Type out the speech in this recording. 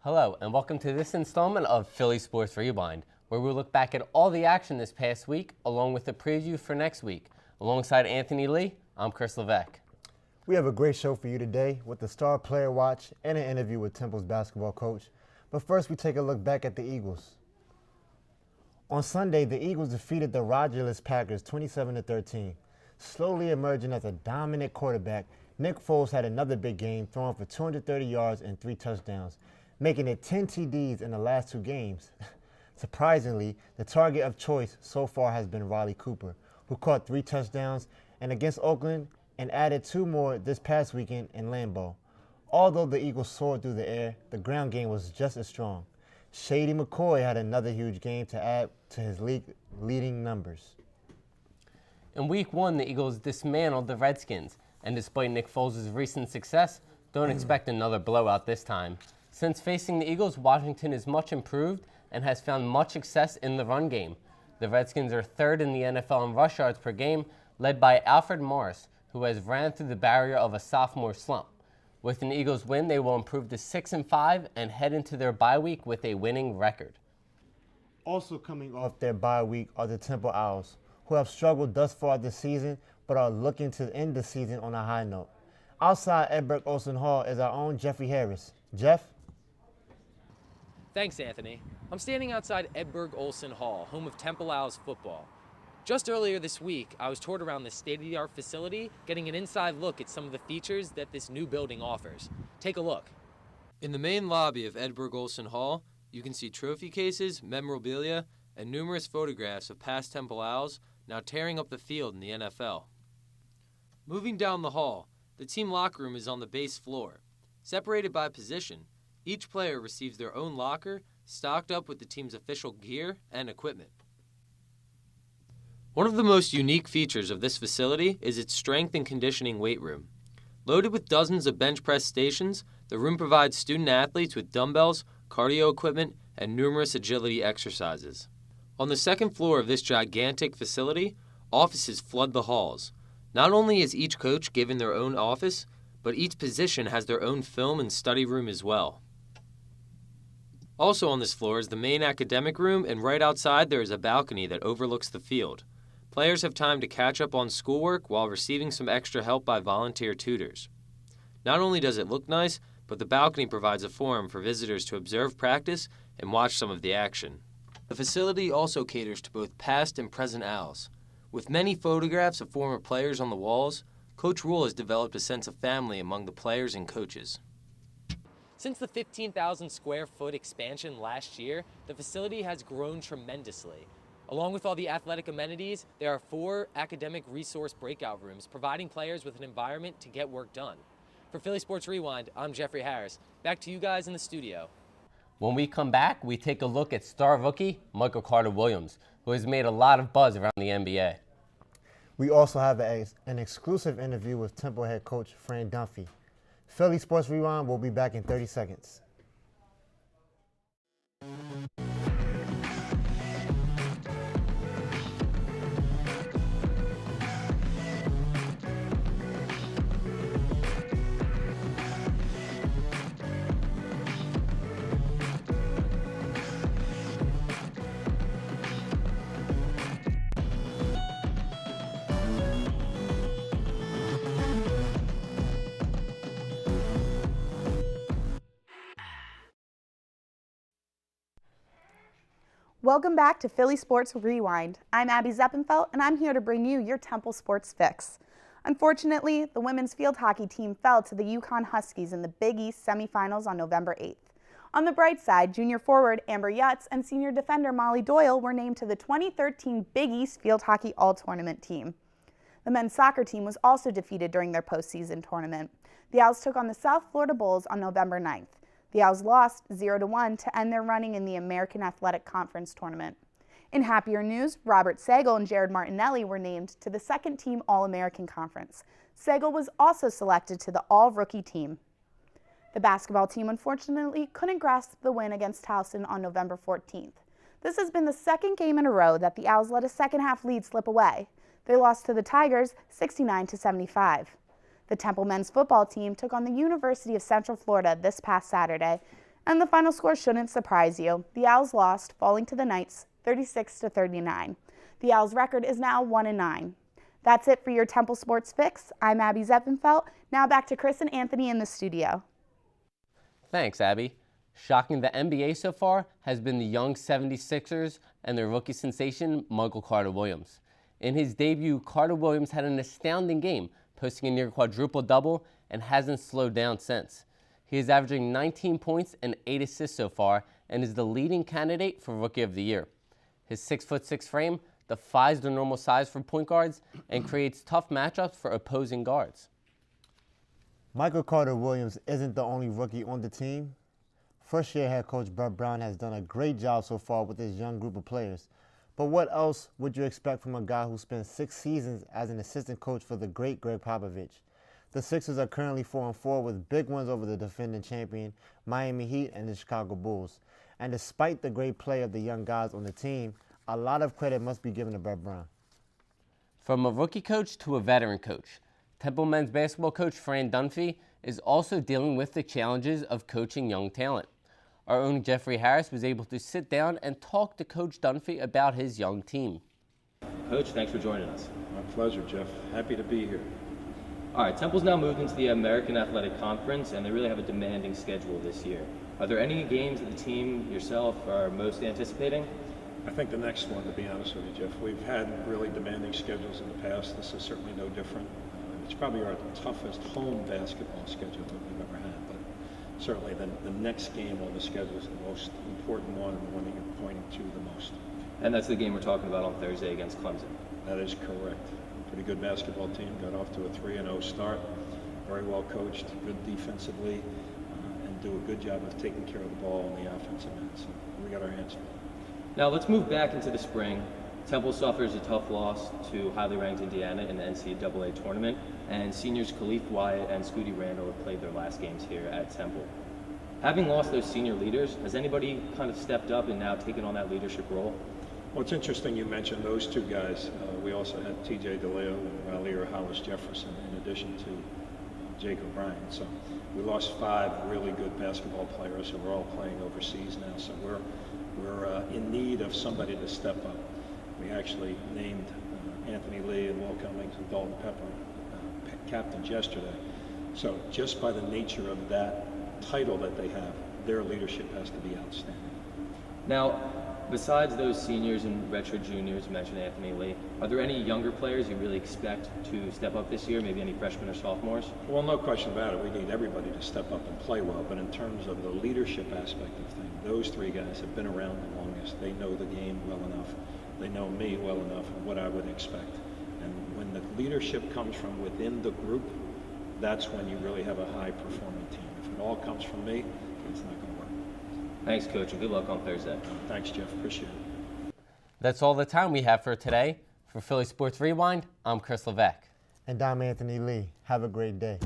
Hello, and welcome to this installment of Philly Sports Rewind, where we'll look back at all the action this past week, along with a preview for next week. Alongside Anthony Lee, I'm Chris Levesque. We have a great show for you today with the Star Player Watch and an interview with Temple's basketball coach. But first, we take a look back at the Eagles. On Sunday, the Eagles defeated the Rogerless Packers 27-13. Slowly emerging as a dominant quarterback, Nick Foles had another big game, throwing for 230 yards and 3 touchdowns, making it 10 TDs in the last 2 games. Surprisingly, the target of choice so far has been Riley Cooper, who caught 3 touchdowns and against Oakland and added 2 more this past weekend in Lambeau. Although the Eagles soared through the air, the ground game was just as strong. Shady McCoy had another huge game to add to his league-leading numbers. In Week 1, the Eagles dismantled the Redskins, and despite Nick Foles' recent success, don't expect another blowout this time. Since facing the Eagles, Washington is much improved and has found much success in the run game. The Redskins are 3rd in the NFL in rush yards per game, led by Alfred Morris, who has ran through the barrier of a sophomore slump. With an Eagles win, they will improve to 6-5 and head into their bye week with a winning record. Also coming off their bye week are the Temple Owls, who have struggled thus far this season but are looking to end the season on a high note. Outside Edberg Olsen Hall is our own Jeffrey Harris. Jeff? Thanks, Anthony. I'm standing outside Edberg Olsen Hall, home of Temple Owls football. Just earlier this week, I was toured around this state-of-the-art facility, getting an inside look at some of the features that this new building offers. Take a look. In the main lobby of Edberg Olsen Hall, you can see trophy cases, memorabilia, and numerous photographs of past Temple Owls now tearing up the field in the NFL. Moving down the hall, the team locker room is on the base floor. Separated by position, each player receives their own locker, stocked up with the team's official gear and equipment. One of the most unique features of this facility is its strength and conditioning weight room. Loaded with dozens of bench press stations, the room provides student athletes with dumbbells, cardio equipment, and numerous agility exercises. On the second floor of this gigantic facility, offices flood the halls. Not only is each coach given their own office, but each position has their own film and study room as well. Also on this floor is the main academic room, and right outside there is a balcony that overlooks the field. Players have time to catch up on schoolwork while receiving some extra help by volunteer tutors. Not only does it look nice, but the balcony provides a forum for visitors to observe practice and watch some of the action. The facility also caters to both past and present Owls. With many photographs of former players on the walls, Coach Rule has developed a sense of family among the players and coaches. Since the 15,000 square foot expansion last year, the facility has grown tremendously. Along with all the athletic amenities, there are 4 academic resource breakout rooms providing players with an environment to get work done. For Philly Sports Rewind, I'm Jeffrey Harris. Back to you guys in the studio. When we come back, we take a look at star rookie Michael Carter-Williams, who has made a lot of buzz around the NBA. We also have an exclusive interview with Temple head coach Fran Dunphy. Philly Sports Rewind will be back in 30 seconds. Welcome back to Philly Sports Rewind. I'm Abby Zeppenfeld, and I'm here to bring you your Temple Sports Fix. Unfortunately, the women's field hockey team fell to the UConn Huskies in the Big East semifinals on November 8th. On the bright side, junior forward Amber Yutz and senior defender Molly Doyle were named to the 2013 Big East Field Hockey All-Tournament team. The men's soccer team was also defeated during their postseason tournament. The Owls took on the South Florida Bulls on November 9th. The Owls lost 0-1 to end their running in the American Athletic Conference tournament. In happier news, Robert Sagal and Jared Martinelli were named to the second-team All-American Conference. Sagal was also selected to the All-Rookie team. The basketball team unfortunately couldn't grasp the win against Towson on November 14th. This has been the second game in a row that the Owls let a second-half lead slip away. They lost to the Tigers 69-75. The Temple men's football team took on the University of Central Florida this past Saturday, And the final score shouldn't surprise you. The Owls lost, falling to the Knights 36-39. The Owls' record is now 1-9. That's it for your Temple Sports Fix. I'm Abby Zeppenfelt. Now back to Chris and Anthony in the studio. Thanks, Abby. Shocking the NBA so far has been the young 76ers and their rookie sensation, Michael Carter-Williams. In his debut, Carter-Williams had an astounding game, posting a near quadruple-double and hasn't slowed down since. He is averaging 19 points and 8 assists so far and is the leading candidate for Rookie of the Year. His 6'6" frame defies the normal size for point guards and creates tough matchups for opposing guards. Michael Carter-Williams isn't the only rookie on the team. First-year head coach Brett Brown has done a great job so far with his young group of players. But what else would you expect from a guy who spent 6 seasons as an assistant coach for the great Greg Popovich? The Sixers are currently 4-4 with big wins over the defending champion Miami Heat and the Chicago Bulls. And despite the great play of the young guys on the team, a lot of credit must be given to Brett Brown. From a rookie coach to a veteran coach, Temple men's basketball coach Fran Dunphy is also dealing with the challenges of coaching young talent. Our own Jeffrey Harris was able to sit down and talk to Coach Dunphy about his young team. Coach, thanks for joining us. My pleasure, Jeff. Happy to be here. All right, Temple's now moved into the American Athletic Conference, and they really have a demanding schedule this year. Are there any games that the team, yourself, are most anticipating? I think the next one, to be honest with you, Jeff, we've had really demanding schedules in the past. This is certainly no different. It's probably our toughest home basketball schedule that we've ever had, but certainly the next game on the schedule is the most important one and the one that you're pointing to the most. And that's the game we're talking about on Thursday against Clemson. That is correct. Pretty good basketball team, got off to a 3-0 start, very well coached, good defensively, and do a good job of taking care of the ball on the offensive end. So we got our hands full. Now let's move back into the spring. Temple suffers a tough loss to highly ranked Indiana in the NCAA tournament, and seniors Khalif Wyatt and Scooty Randall have played their last games here at Temple. Having lost those senior leaders, has anybody kind of stepped up and now taken on that leadership role? Well, it's interesting you mentioned those two guys. We also had T.J. DeLeo and Raleigh Hollis Jefferson in addition to Jake O'Brien. So we lost 5 really good basketball players who are all playing overseas now. So we're in need of somebody to step up. We actually named Anthony Lee and Will Cummings and Dalton Pepper captains yesterday. So just by the nature of that title that they have, their leadership has to be outstanding. Now, besides those seniors and redshirt juniors, you mentioned Anthony Lee, are there any younger players you really expect to step up this year, maybe any freshmen or sophomores? Well, no question about it. We need everybody to step up and play well. But in terms of the leadership aspect of things, those 3 guys have been around the longest. They know the game well enough. They know me well enough and what I would expect. And when the leadership comes from within the group, that's when you really have a high-performing team. If it all comes from me, it's not going to work. Thanks, Coach, and good luck on Thursday. Thanks, Jeff. Appreciate it. That's all the time we have for today. For Philly Sports Rewind, I'm Chris Levesque. And I'm Anthony Lee. Have a great day.